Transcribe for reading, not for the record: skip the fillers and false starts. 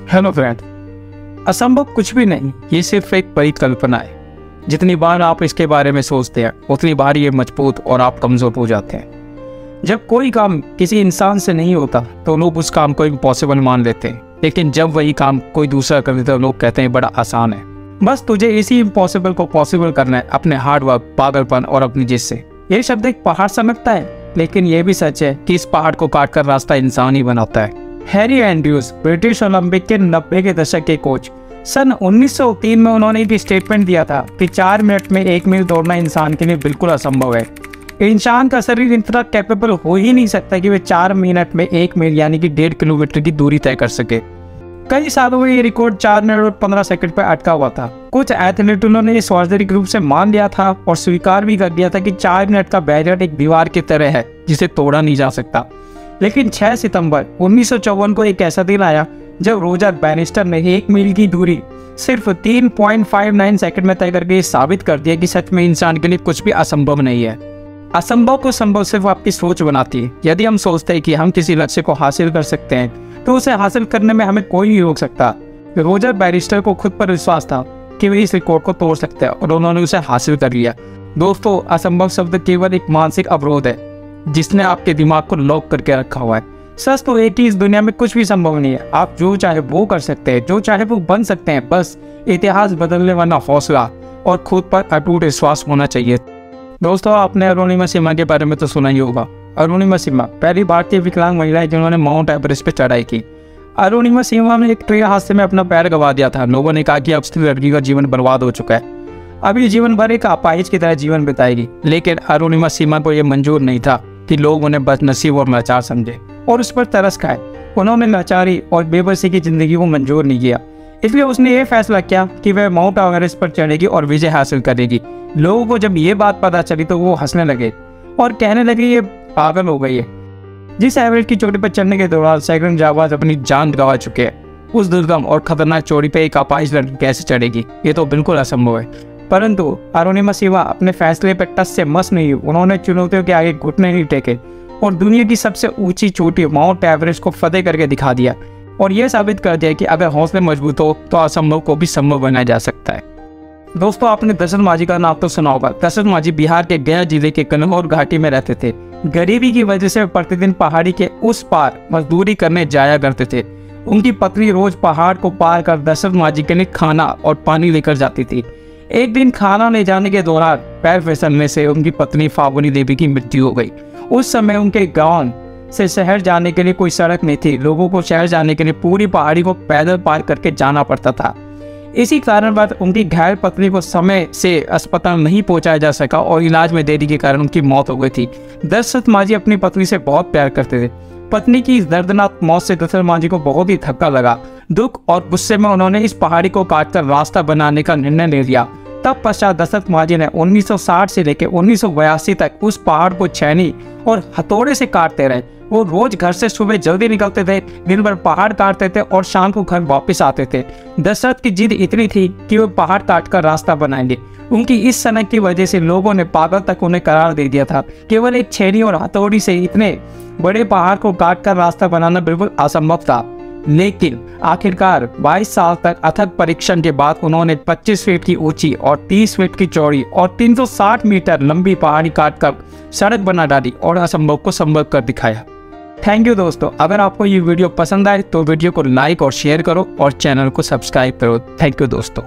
Hello friend, असंभव कुछ भी नहीं, ये सिर्फ एक परिकल्पना है। जितनी बार आप इसके बारे में सोचते हैं उतनी बार ये मजबूत और आप कमज़ोर हो जाते हैं। जब कोई काम किसी इंसान से नहीं होता तो लोग उस काम को इम्पॉसिबल मान लेते हैं, लेकिन जब वही काम कोई दूसरा कर देता है तो लोग कहते हैं बड़ा आसान है। बस तुझे इसी इम्पॉसिबल को पॉसिबल करना है अपने हार्डवर्क, पागलपन और अपनी जिद से। ये शब्द एक पहाड़ सा लगता है, लेकिन ये भी सच है कि इस पहाड़ को काट कर रास्ता इंसान ही बनाता है। हैरी एंड्रयूज ब्रिटिश ओलंपिक के 90 के दशक के कोच, सन 1903 में उन्होंने एक स्टेटमेंट दिया था कि 4 मिनट में 1 मील दौड़ना इंसान के लिए बिल्कुल असंभव है। इंसान का शरीर इतना कैपेबल हो ही नहीं सकता कि वे 4 मिनट में 1 मील यानी कि 1.5 किलोमीटर की दूरी तय कर सके। कई सालों में ये रिकॉर्ड 4 मिनट और 15 सेकंड पर अटका हुआ था। कुछ एथलीटों ने इस वास्तविक रूप से मान लिया था और स्वीकार भी कर दिया था कि 4 मिनट का बैरियर एक दीवार की तरह है जिसे तोड़ा नहीं जा सकता। लेकिन 6 सितंबर 1954 को एक ऐसा दिन आया जब रोजर बैनिस्टर ने 1 मील की दूरी सिर्फ 3.59 सेकंड में तय करके साबित कर दिया कि सच में इंसान के लिए कुछ भी असंभव नहीं है। असंभव को संभव सिर्फ आपकी सोच बनाती है। यदि हम सोचते हैं कि हम किसी लक्ष्य को हासिल कर सकते हैं तो उसे हासिल करने में हमें कोई नहीं रोक सकता। रोजर बैरिस्टर को खुद पर विश्वास था कि वे इस रिकॉर्ड को तोड़ सकते हैं और उन्होंने उसे हासिल कर लिया। दोस्तों, असंभव शब्द केवल एक मानसिक अवरोध है जिसने आपके दिमाग को लॉक करके रखा हुआ है। सच तो एक ही, इस दुनिया में कुछ भी संभव नहीं है। आप जो चाहे वो कर सकते हैं, जो चाहे वो बन सकते हैं। बस इतिहास बदलने वाला हौसला और खुद पर अटूट विश्वास होना चाहिए। दोस्तों, आपने अरुणिमा सिन्हा के बारे में तो सुना ही होगा। अरुणिमा सिन्हा पहली भारतीय विकलांग महिला है जिन्होंने माउंट एवरेस्ट पे चढ़ाई की। अरुणिमा सिन्हा ने एक ट्रेन हादसे में अपना पैर गंवा दिया था। लोगों ने कहा कि अब से लड़की का जीवन बर्बाद हो चुका है, अब ये जीवन भर एक अपाहिज की तरह जीवन बिताएगी। लेकिन अरुणिमा सिन्हा को यह मंजूर नहीं था कि लोग उन्हें बदनसीब और लाचार समझे और उस पर तरस खाए। उन्होंने लाचारी और बेबसी की जिंदगी को मंजूर नहीं किया, इसलिए उसने ये फैसला किया कि वह माउंट एवरेस्ट पर चढ़ेगी और विजय हासिल करेगी। लोगों को जब ये बात पता चली तो वो हंसने लगे और कहने लगे ये पागल हो गई है। जिस एवरेस्ट की चोटी पर चढ़ने के दौरान सैकड़ों जाबाज अपनी जान गंवा चुके हैं, उस दुर्गम और खतरनाक चोटी पर एक अपाहिज लड़की कैसे चढ़ेगी? ये तो बिल्कुल असंभव है। परंतु अरुणिमा सिन्हा अपने फैसले पर टस से मस नहीं हुई। उन्होंने चुनौतियों के आगे घुटने नहीं टेके और दुनिया की सबसे ऊंची चोटी माउंट एवरेस्ट को फतेह करके दिखा दिया और यह साबित कर दिया कि अगर हौसले मजबूत हो तो असंभव को भी संभव बनाया जा सकता है। दोस्तों, आपने दशरथ माझी का नाम तो सुना होगा। दशरथ माझी बिहार के गया जिले के कन्नौर घाटी में रहते थे। गरीबी की वजह से प्रतिदिन पहाड़ी के उस पार मजदूरी करने जाया करते थे। उनकी पत्नी रोज पहाड़ को पार कर दशरथ माझी के लिए खाना और पानी लेकर जाती थी। एक दिन खाना ले जाने के दौरान पैर फिसलने से उनकी पत्नी फागुनी देवी की मृत्यु हो गई। उस समय उनके गांव से शहर जाने के लिए कोई सड़क नहीं थी। लोगों को शहर जाने के लिए पूरी पहाड़ी को पैदल पार करके जाना पड़ता था। इसी कारणवश उनकी घायल पत्नी को समय से अस्पताल नहीं पहुंचाया जा सका और इलाज में देरी के कारण उनकी मौत हो गई थी। दशरथ माझी अपनी पत्नी से बहुत प्यार करते थे। पत्नी की इस दर्दनाक मौत से दशरथ माझी को बहुत ही धक्का लगा। दुख और गुस्से में उन्होंने इस पहाड़ी को काटकर रास्ता बनाने का निर्णय ले लिया। तब पश्चात दशरथ माझी ने 1960 से लेकर 1982 तक उस पहाड़ को छेनी और हथौड़े से काटते रहे। वो रोज घर से सुबह जल्दी निकलते थे, दिन भर पहाड़ काटते थे और शाम को घर वापस आते थे। दशरथ की जिद इतनी थी कि वो पहाड़ काट कर रास्ता बनाएंगे। उनकी इस सनक की वजह से लोगों ने पागल तक उन्हें करार दे दिया था। केवल एक छेनी और हथौड़ी से इतने बड़े पहाड़ को काट कर रास्ता बनाना बिल्कुल असंभव था। लेकिन आखिरकार 22 साल तक अथक परीक्षण के बाद उन्होंने 25 फीट की ऊंची और 30 फीट की चौड़ी और 360 मीटर लंबी पहाड़ी काटकर सड़क बना डाली और असंभव को संभव कर दिखाया। थैंक यू दोस्तों। अगर आपको ये वीडियो पसंद आए तो वीडियो को लाइक और शेयर करो और चैनल को सब्सक्राइब करो। थैंक यू दोस्तों।